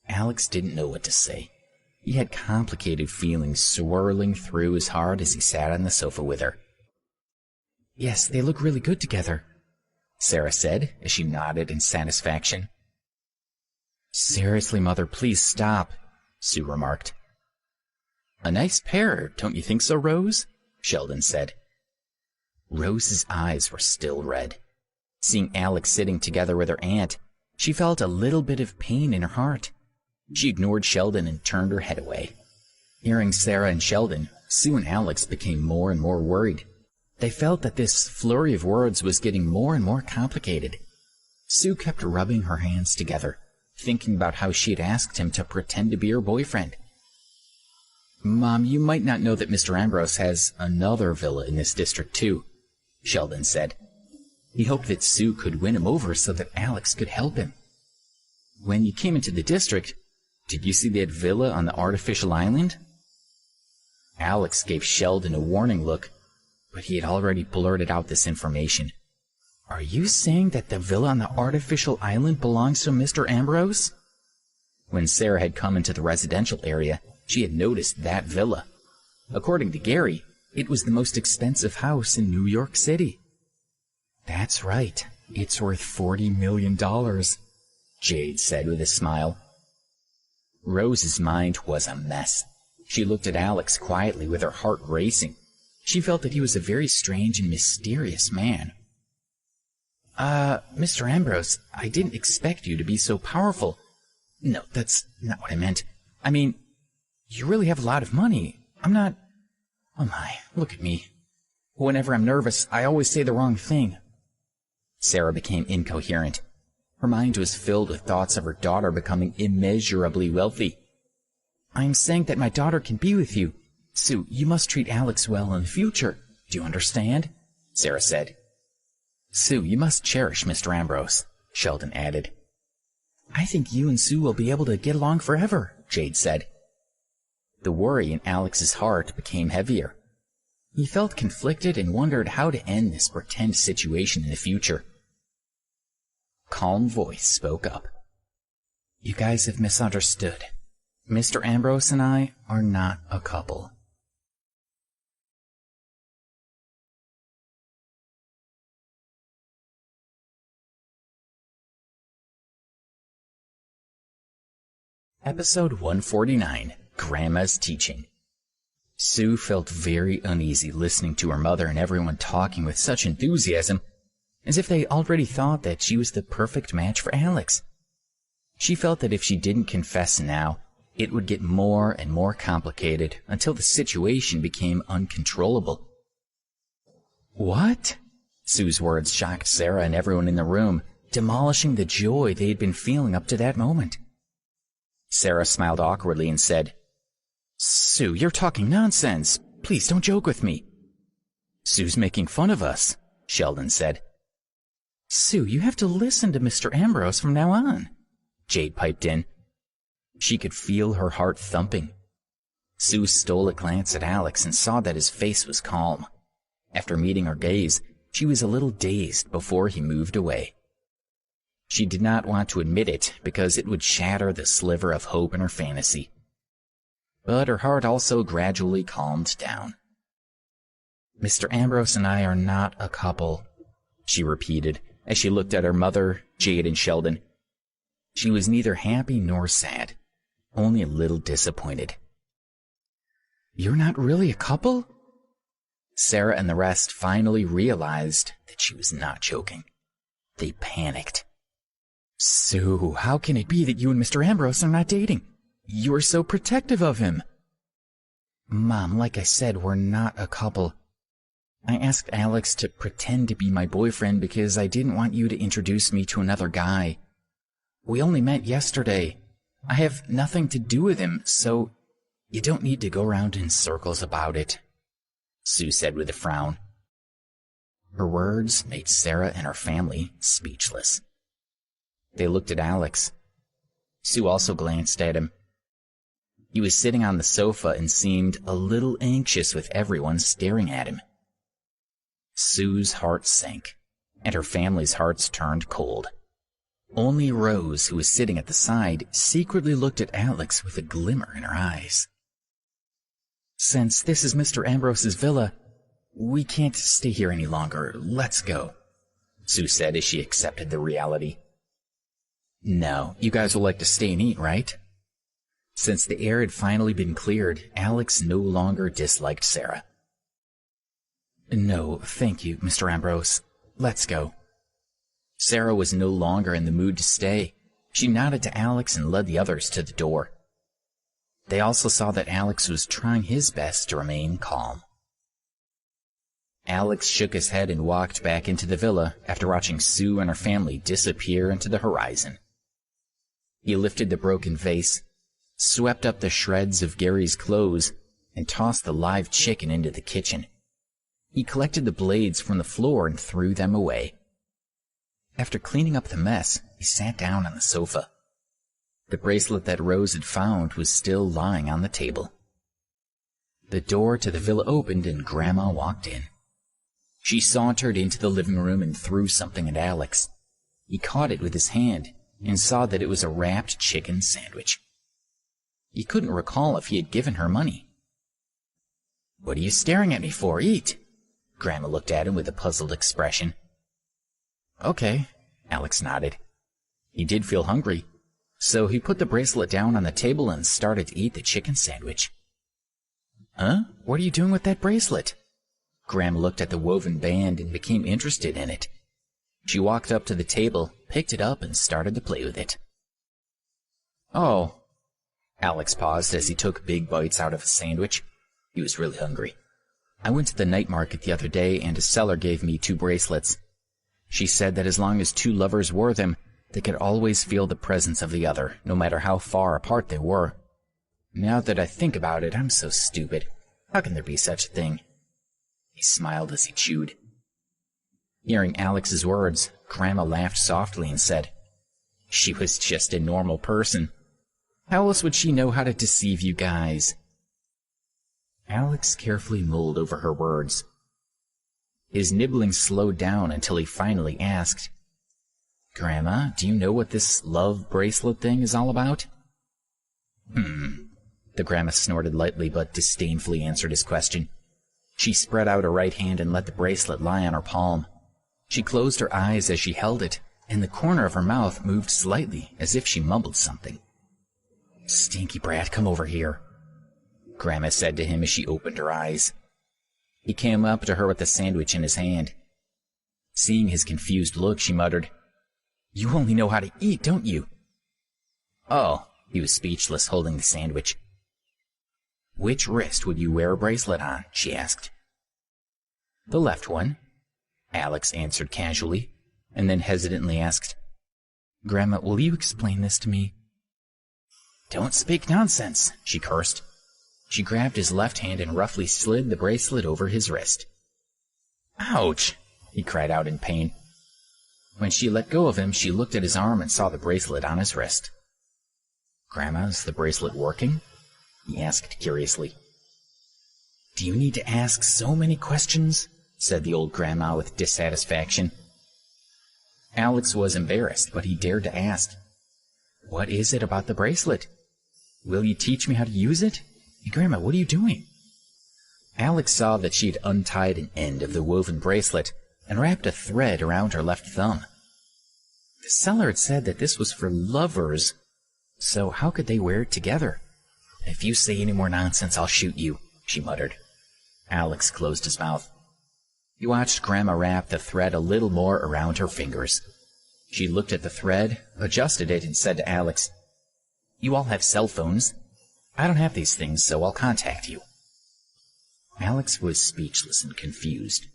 Alex didn't know what to say. He had complicated feelings swirling through his heart as he sat on the sofa with her. "Yes, they look really good together," Sarah said as she nodded in satisfaction. "Seriously, Mother, please stop," Sue remarked. "A nice pair, don't you think so, Rose?" Sheldon said. Rose's eyes were still red. Seeing Alex sitting together with her aunt, she felt a little bit of pain in her heart. She ignored Sheldon and turned her head away. Hearing Sarah and Sheldon, Sue and Alex became more and more worried. They felt that this flurry of words was getting more and more complicated. Sue kept rubbing her hands together, thinking about how she had asked him to pretend to be her boyfriend. "Mom, you might not know that Mr. Ambrose has another villa in this district, too," Sheldon said. He hoped that Sue could win him over so that Alex could help him. "When you came into the district, did you see that villa on the artificial island?" Alex gave Sheldon a warning look, but he had already blurted out this information. "Are you saying that the villa on the artificial island belongs to Mr. Ambrose?" When Sarah had come into the residential area, she had noticed that villa. According to Gary, it was the most expensive house in New York City. "That's right. It's worth $40 million, Jade said with a smile. Rose's mind was a mess. She looked at Alex quietly with her heart racing. She felt that he was a very strange and mysterious man. Mr. Ambrose, I didn't expect you to be so powerful." "No, that's not what I meant. I mean, you really have a lot of money. I'm not... Oh my, look at me. Whenever I'm nervous, I always say the wrong thing." Sarah became incoherent. Her mind was filled with thoughts of her daughter becoming immeasurably wealthy. "I'm saying that my daughter can be with you. Sue, you must treat Alex well in the future. Do you understand?" Sarah said. "Sue, you must cherish Mr. Ambrose," Sheldon added. "I think you and Sue will be able to get along forever," Jade said. The worry in Alex's heart became heavier. He felt conflicted and wondered how to end this pretend situation in the future. Calm voice spoke up. You guys have misunderstood. Mr. Ambrose and I are not a couple. Episode 149, Grandma's Teaching. Sue felt very uneasy listening to her mother and everyone talking with such enthusiasm, as if they already thought that she was the perfect match for Alex. She felt that if she didn't confess now, it would get more and more complicated until the situation became uncontrollable. What? Sue's words shocked Sarah and everyone in the room, demolishing the joy they had been feeling up to that moment. Sarah smiled awkwardly and said, Sue, you're talking nonsense. Please don't joke with me. Sue's making fun of us, Sheldon said. Sue, you have to listen to Mr. Ambrose from now on, Jade piped in. She could feel her heart thumping. Sue stole a glance at Alex and saw that his face was calm. After meeting her gaze, she was a little dazed before he moved away. She did not want to admit it because it would shatter the sliver of hope in her fantasy. But her heart also gradually calmed down. Mr. Ambrose and I are not a couple, she repeated as she looked at her mother, Jade, and Sheldon. She was neither happy nor sad, only a little disappointed. You're not really a couple? Sarah and the rest finally realized that she was not joking. They panicked. Sue, how can it be that you and Mr. Ambrose are not dating? You are so protective of him. Mom, like I said, we're not a couple. I asked Alex to pretend to be my boyfriend because I didn't want you to introduce me to another guy. We only met yesterday. I have nothing to do with him, so you don't need to go around in circles about it, Sue said with a frown. Her words made Sarah and her family speechless. They looked at Alex. Sue also glanced at him. He was sitting on the sofa and seemed a little anxious with everyone staring at him. Sue's heart sank, and her family's hearts turned cold. Only Rose, who was sitting at the side, secretly looked at Alex with a glimmer in her eyes. Since this is Mr. Ambrose's villa, we can't stay here any longer. Let's go, Sue said as she accepted the reality. No, you guys will like to stay and eat, right? Since the air had finally been cleared, Alex no longer disliked Sarah. No, thank you, Mr. Ambrose. Let's go. Sarah was no longer in the mood to stay. She nodded to Alex and led the others to the door. They also saw that Alex was trying his best to remain calm. Alex shook his head and walked back into the villa after watching Sue and her family disappear into the horizon. He lifted the broken vase, swept up the shreds of Gary's clothes, and tossed the live chicken into the kitchen. He collected the blades from the floor and threw them away. After cleaning up the mess, he sat down on the sofa. The bracelet that Rose had found was still lying on the table. The door to the villa opened and Grandma walked in. She sauntered into the living room and threw something at Alex. He caught it with his hand and saw that it was a wrapped chicken sandwich. He couldn't recall if he had given her money. What are you staring at me for? Eat! Grandma looked at him with a puzzled expression. Okay, Alex nodded. He did feel hungry, so he put the bracelet down on the table and started to eat the chicken sandwich. Huh? What are you doing with that bracelet? Grandma looked at the woven band and became interested in it. She walked up to the table, picked it up, and started to play with it. Oh. Alex paused as he took big bites out of a sandwich. He was really hungry. I went to the night market the other day and a seller gave me 2 bracelets. She said that as long as 2 lovers wore them, they could always feel the presence of the other, no matter how far apart they were. Now that I think about it, I'm so stupid. How can there be such a thing? He smiled as he chewed. Hearing Alex's words, Grandma laughed softly and said, She was just a normal person. How else would she know how to deceive you guys? Alex carefully mulled over her words. His nibbling slowed down until he finally asked, Grandma, do you know what this love bracelet thing is all about? The grandma snorted lightly but disdainfully answered his question. She spread out her right hand and let the bracelet lie on her palm. She closed her eyes as she held it, and the corner of her mouth moved slightly as if she mumbled something. "Stinky brat, come over here," Grandma said to him as she opened her eyes. He came up to her with the sandwich in his hand. Seeing his confused look, she muttered, "You only know how to eat, don't you?" "Oh," he was speechless, holding the sandwich. "Which wrist would you wear a bracelet on?" she asked. "The left one," Alex answered casually, and then hesitantly asked, "Grandma, will you explain this to me?" "Don't speak nonsense," she cursed. She grabbed his left hand and roughly slid the bracelet over his wrist. "Ouch!" he cried out in pain. When she let go of him, she looked at his arm and saw the bracelet on his wrist. "Grandma, is the bracelet working?" he asked curiously. "Do you need to ask so many questions?" said the old grandma with dissatisfaction. Alex was embarrassed, but he dared to ask, "What is it about the bracelet? Will you teach me how to use it? Hey, Grandma, what are you doing?" Alex saw that she had untied an end of the woven bracelet and wrapped a thread around her left thumb. The seller had said that this was for lovers, so how could they wear it together? "If you say any more nonsense, I'll shoot you," she muttered. Alex closed his mouth. He watched Grandma wrap the thread a little more around her fingers. She looked at the thread, adjusted it, and said to Alex, "You all have cell phones. I don't have these things, so I'll contact you." Alex was speechless and confused.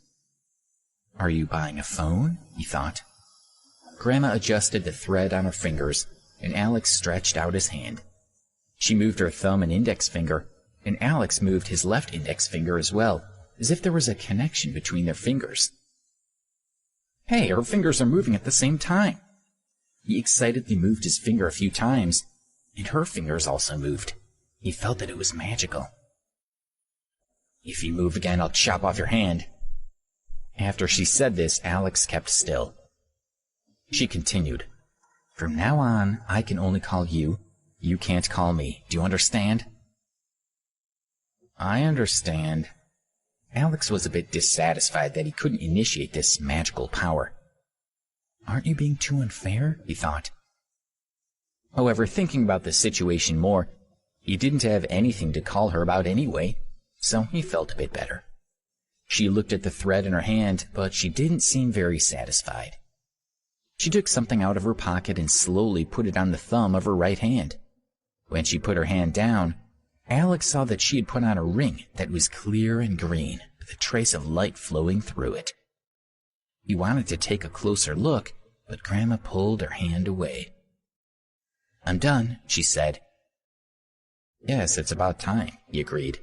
"Are you buying a phone?" he thought. Grandma adjusted the thread on her fingers, and Alex stretched out his hand. She moved her thumb and index finger, and Alex moved his left index finger as well, as if there was a connection between their fingers. "Hey, her fingers are moving at the same time." He excitedly moved his finger a few times, and her fingers also moved. He felt that it was magical. "If you move again, I'll chop off your hand." After she said this, Alex kept still. She continued, "From now on, I can only call you. You can't call me. Do you understand?" "I understand." Alex was a bit dissatisfied that he couldn't initiate this magical power. "Aren't you being too unfair?" he thought. However, thinking about the situation more, he didn't have anything to call her about anyway, so he felt a bit better. She looked at the thread in her hand, but she didn't seem very satisfied. She took something out of her pocket and slowly put it on the thumb of her right hand. When she put her hand down, Alex saw that she had put on a ring that was clear and green, with a trace of light flowing through it. He wanted to take a closer look, but Grandma pulled her hand away. "I'm done," she said. "Yes, it's about time," he agreed.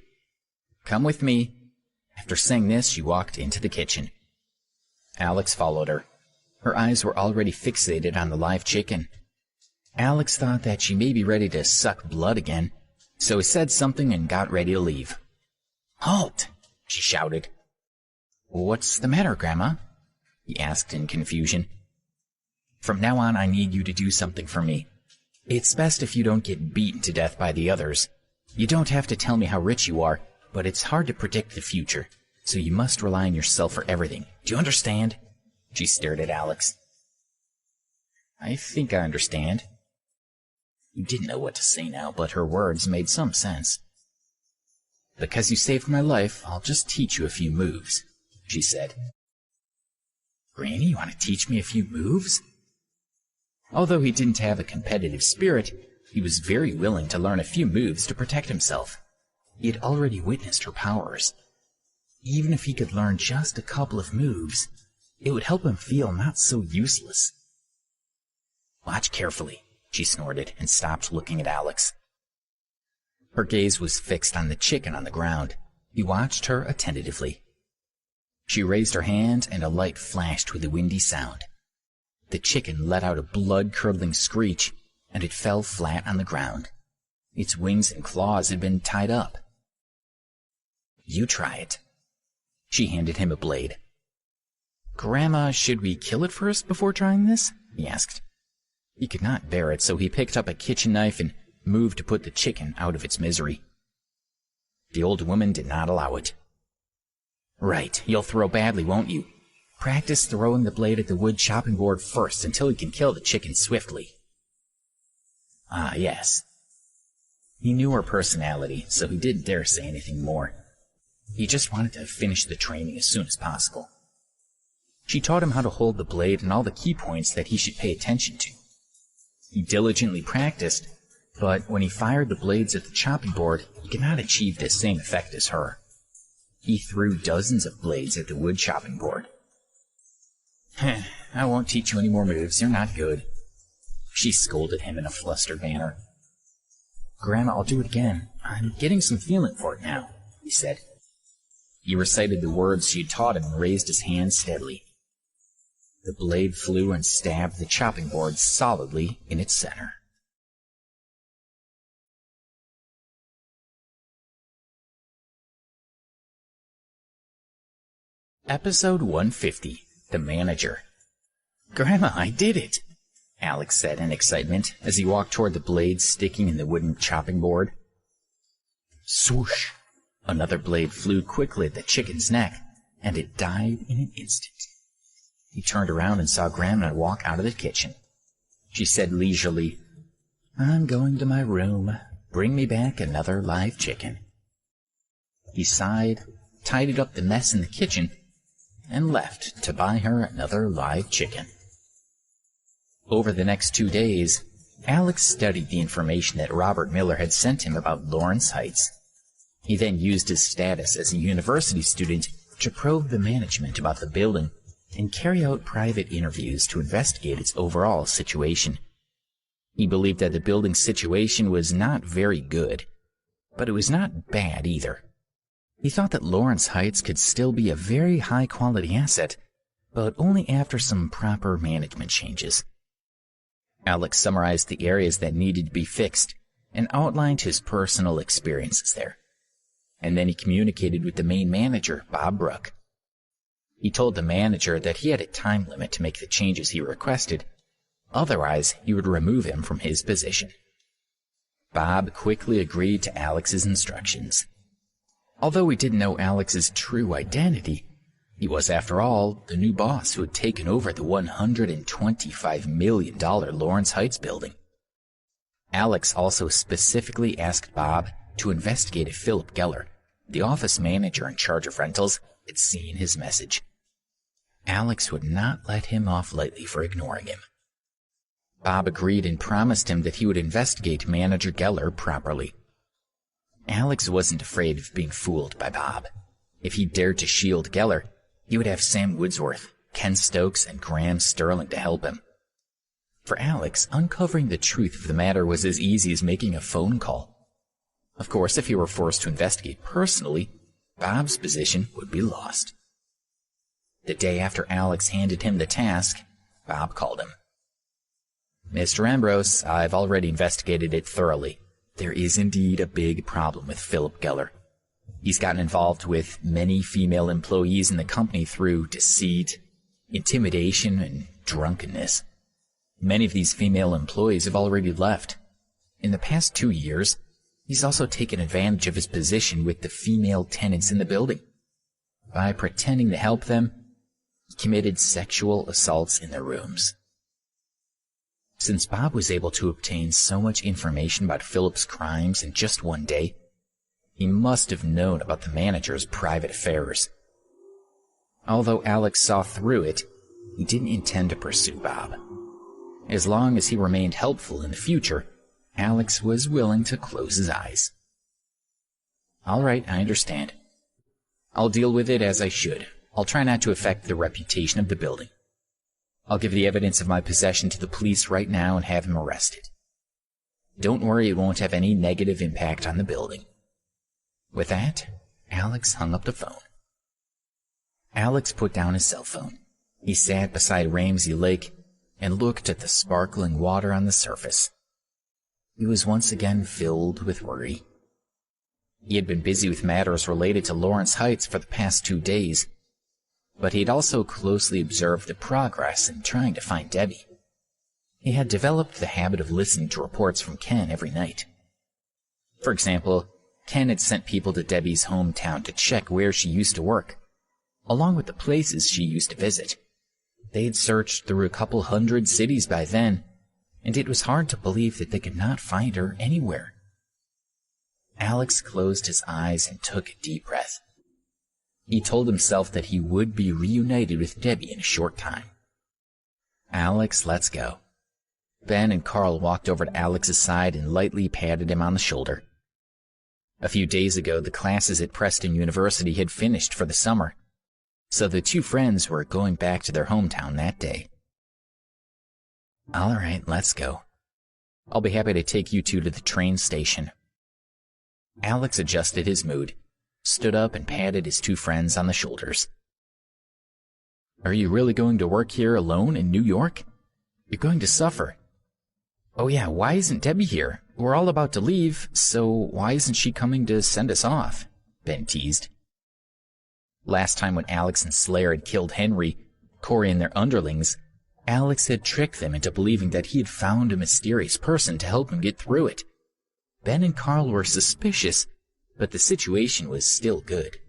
"Come with me." After saying this, she walked into the kitchen. Alex followed her. Her eyes were already fixated on the live chicken. Alex thought that she may be ready to suck blood again, so he said something and got ready to leave. "Halt!" she shouted. "What's the matter, Grandma?" he asked in confusion. "From now on, I need you to do something for me. It's best if you don't get beaten to death by the others. You don't have to tell me how rich you are, but it's hard to predict the future, so you must rely on yourself for everything. Do you understand?" She stared at Alex. "I think I understand." He didn't know what to say now, but her words made some sense. "Because you saved my life, I'll just teach you a few moves," she said. "Granny, you want to teach me a few moves?" Although he didn't have a competitive spirit, he was very willing to learn a few moves to protect himself. He had already witnessed her powers. Even if he could learn just a couple of moves, it would help him feel not so useless. "Watch carefully," she snorted and stopped looking at Alex. Her gaze was fixed on the chicken on the ground. He watched her attentively. She raised her hand and a light flashed with a windy sound. The chicken let out a blood-curdling screech, and it fell flat on the ground. Its wings and claws had been tied up. "You try it." She handed him a blade. "Grandma, should we kill it first before trying this?" he asked. He could not bear it, so he picked up a kitchen knife and moved to put the chicken out of its misery. The old woman did not allow it. Right, you'll throw badly, won't you? Practice throwing the blade at the wood chopping board first until you can kill the chicken swiftly. Ah, yes. He knew her personality, so he didn't dare say anything more. He just wanted to finish the training as soon as possible. She taught him how to hold the blade and all the key points that he should pay attention to. He diligently practiced, but when he fired the blades at the chopping board, he could not achieve the same effect as her. He threw dozens of blades at the wood chopping board. I won't teach you any more moves, you're not good. She scolded him in a flustered manner. Grandma, I'll do it again. I'm getting some feeling for it now, he said. He recited the words she had taught him and raised his hand steadily. The blade flew and stabbed the chopping board solidly in its center. Episode 150, The Manager. Grandma, I did it, Alex said in excitement as he walked toward the blade sticking in the wooden chopping board. Swoosh! Another blade flew quickly at the chicken's neck, and it died in an instant. He turned around and saw Grandma walk out of the kitchen. She said leisurely, I'm going to my room. Bring me back another live chicken. He sighed, tidied up the mess in the kitchen, and left to buy her another live chicken. Over the next 2 days, Alex studied the information that Robert Miller had sent him about Lawrence Heights. He then used his status as a university student to probe the management about the building and carry out private interviews to investigate its overall situation. He believed that the building's situation was not very good, but it was not bad either. He thought that Lawrence Heights could still be a very high-quality asset, but only after some proper management changes. Alex summarized the areas that needed to be fixed and outlined his personal experiences there. And then he communicated with the main manager, Bob Brook. He told the manager that he had a time limit to make the changes he requested, otherwise he would remove him from his position. Bob quickly agreed to Alex's instructions. Although he didn't know Alex's true identity, he was, after all, the new boss who had taken over the $125 million Lawrence Heights building. Alex also specifically asked Bob to investigate if Philip Geller, the office manager in charge of rentals, had seen his message. Alex would not let him off lightly for ignoring him. Bob agreed and promised him that he would investigate Manager Geller properly. Alex wasn't afraid of being fooled by Bob. If he dared to shield Geller, he would have Sam Woodsworth, Ken Stokes, and Graham Sterling to help him. For Alex, uncovering the truth of the matter was as easy as making a phone call. Of course, if he were forced to investigate personally, Bob's position would be lost. The day after Alex handed him the task, Bob called him. Mr. Ambrose, I've already investigated it thoroughly. There is indeed a big problem with Philip Geller. He's gotten involved with many female employees in the company through deceit, intimidation, and drunkenness. Many of these female employees have already left. In the past 2 years, he's also taken advantage of his position with the female tenants in the building. By pretending to help them, he committed sexual assaults in their rooms. Since Bob was able to obtain so much information about Philip's crimes in just 1 day, he must have known about the manager's private affairs. Although Alex saw through it, he didn't intend to pursue Bob. As long as he remained helpful in the future, Alex was willing to close his eyes. All right, I understand. I'll deal with it as I should. I'll try not to affect the reputation of the building. I'll give the evidence of my possession to the police right now and have him arrested. Don't worry, it won't have any negative impact on the building. With that, Alex hung up the phone. Alex put down his cell phone. He sat beside Ramsey Lake and looked at the sparkling water on the surface. He was once again filled with worry. He had been busy with matters related to Lawrence Heights for the past 2 days, but he had also closely observed the progress in trying to find Debbie. He had developed the habit of listening to reports from Ken every night. For example, Ken had sent people to Debbie's hometown to check where she used to work, along with the places she used to visit. They had searched through a couple hundred cities by then, and it was hard to believe that they could not find her anywhere. Alex closed his eyes and took a deep breath. He told himself that he would be reunited with Debbie in a short time. "Alex, let's go." Ben and Carl walked over to Alex's side and lightly patted him on the shoulder. A few days ago, the classes at Preston University had finished for the summer, so the two friends were going back to their hometown that day. "All right, let's go. I'll be happy to take you two to the train station." Alex adjusted his mood, stood up and patted his two friends on the shoulders. "Are you really going to work here alone in New York? You're going to suffer. Oh yeah, why isn't Debbie here? We're all about to leave, so why isn't she coming to send us off?" Ben teased. Last time when Alex and Slayer had killed Henry, Corey and their underlings, Alex had tricked them into believing that he had found a mysterious person to help him get through it. Ben and Carl were suspicious, but the situation was still good.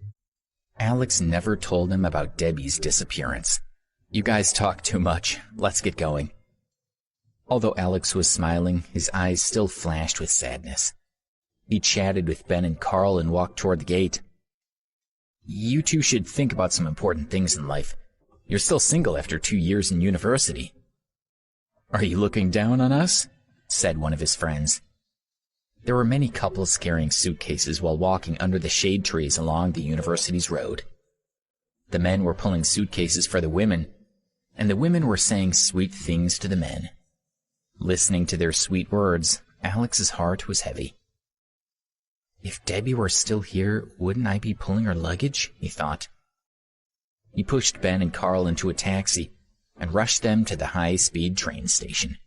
Alex never told them about Debbie's disappearance. "You guys talk too much. Let's get going." Although Alex was smiling, his eyes still flashed with sadness. He chatted with Ben and Carl and walked toward the gate. "You two should think about some important things in life. You're still single after 2 years in university." "Are you looking down on us?" said one of his friends. There were many couples carrying suitcases while walking under the shade trees along the university's road. The men were pulling suitcases for the women, and the women were saying sweet things to the men. Listening to their sweet words, Alex's heart was heavy. If Debbie were still here, wouldn't I be pulling her luggage? He thought. He pushed Ben and Carl into a taxi and rushed them to the high-speed train station.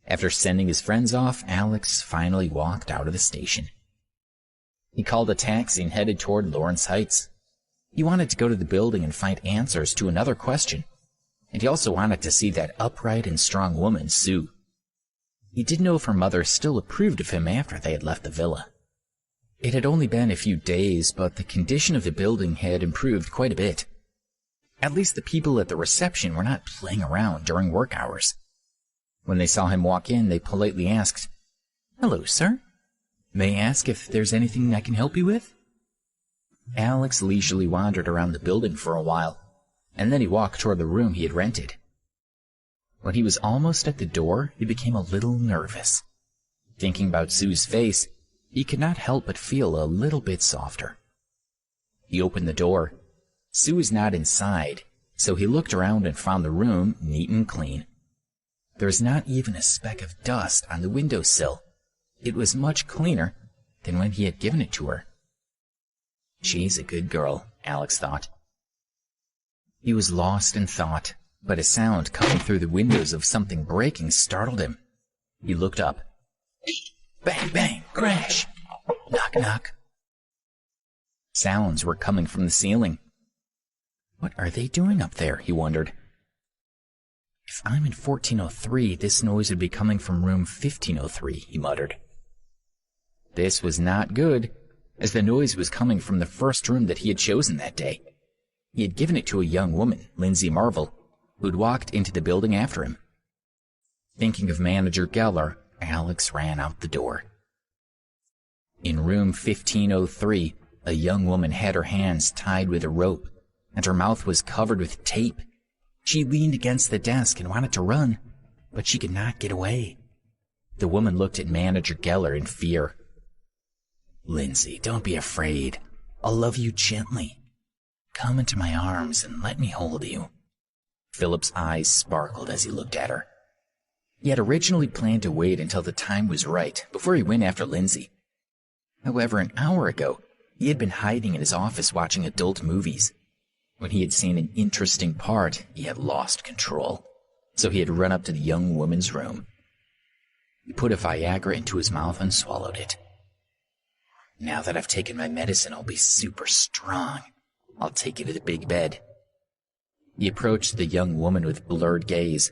After sending his friends off, Alex finally walked out of the station. He called a taxi and headed toward Lawrence Heights. He wanted to go to the building and find answers to another question, and he also wanted to see that upright and strong woman, Sue. He didn't know if her mother still approved of him after they had left the villa. It had only been a few days, but the condition of the building had improved quite a bit. At least the people at the reception were not playing around during work hours. When they saw him walk in, they politely asked, "Hello, sir. May I ask if there's anything I can help you with?" Alex leisurely wandered around the building for a while, and then he walked toward the room he had rented. When he was almost at the door, he became a little nervous. Thinking about Sue's face, he could not help but feel a little bit softer. He opened the door. Sue was not inside, so he looked around and found the room neat and clean. There was not even a speck of dust on the windowsill. It was much cleaner than when he had given it to her. She's a good girl, Alex thought. He was lost in thought, but a sound coming through the windows of something breaking startled him. He looked up. Bang, bang, crash. Knock, knock. Sounds were coming from the ceiling. What are they doing up there, he wondered. If I'm in 1403, this noise would be coming from room 1503, he muttered. This was not good, as the noise was coming from the first room that he had chosen that day. He had given it to a young woman, Lindsay Marvel, who had walked into the building after him. Thinking of Manager Geller, Alex ran out the door. In room 1503, a young woman had her hands tied with a rope, and her mouth was covered with tape. She leaned against the desk and wanted to run, but she could not get away. The woman looked at Manager Geller in fear. Lindsay, don't be afraid. I'll love you gently. Come into my arms and let me hold you. Philip's eyes sparkled as he looked at her. He had originally planned to wait until the time was right before he went after Lindsay. However, an hour ago, he had been hiding in his office watching adult movies. When he had seen an interesting part, he had lost control, so he had run up to the young woman's room. He put a Viagra into his mouth and swallowed it. Now that I've taken my medicine, I'll be super strong. I'll take you to the big bed. He approached the young woman with blurred gaze.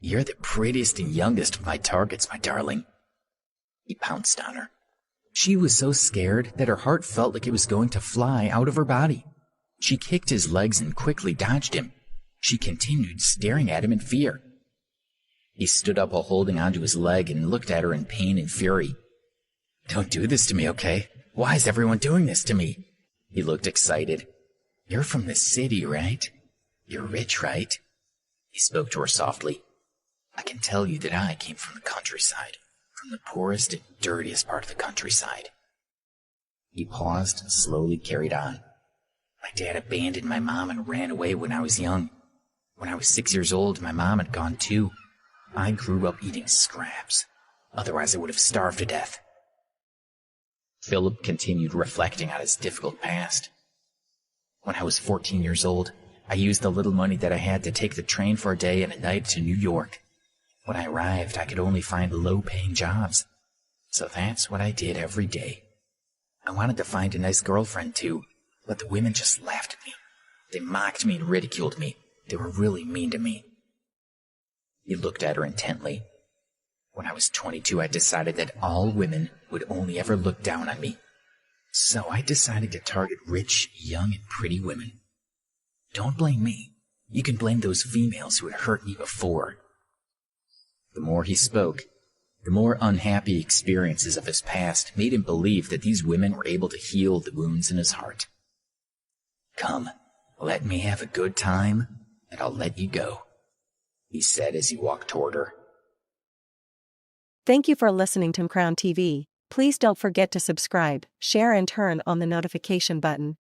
You're the prettiest and youngest of my targets, my darling. He pounced on her. She was so scared that her heart felt like it was going to fly out of her body. She kicked his legs and quickly dodged him. She continued staring at him in fear. He stood up while holding onto his leg and looked at her in pain and fury. Don't do this to me, okay? Why is everyone doing this to me? He looked excited. You're from the city, right? You're rich, right? He spoke to her softly. I can tell you that I came from the countryside, from the poorest and dirtiest part of the countryside. He paused and slowly carried on. My dad abandoned my mom and ran away when I was young. When I was 6 years old, my mom had gone too. I grew up eating scraps. Otherwise, I would have starved to death. Philip continued reflecting on his difficult past. When I was 14 years old, I used the little money that I had to take the train for a day and a night to New York. When I arrived, I could only find low-paying jobs. So that's what I did every day. I wanted to find a nice girlfriend too, but the women just laughed at me. They mocked me and ridiculed me. They were really mean to me. He looked at her intently. When I was 22, I decided that all women would only ever look down on me. So I decided to target rich, young, and pretty women. Don't blame me. You can blame those females who had hurt me before. The more he spoke, the more unhappy experiences of his past made him believe that these women were able to heal the wounds in his heart. Come, let me have a good time, and I'll let you go, he said as he walked toward her. Thank you for listening to Crown TV. Please don't forget to subscribe, share and turn on the notification button.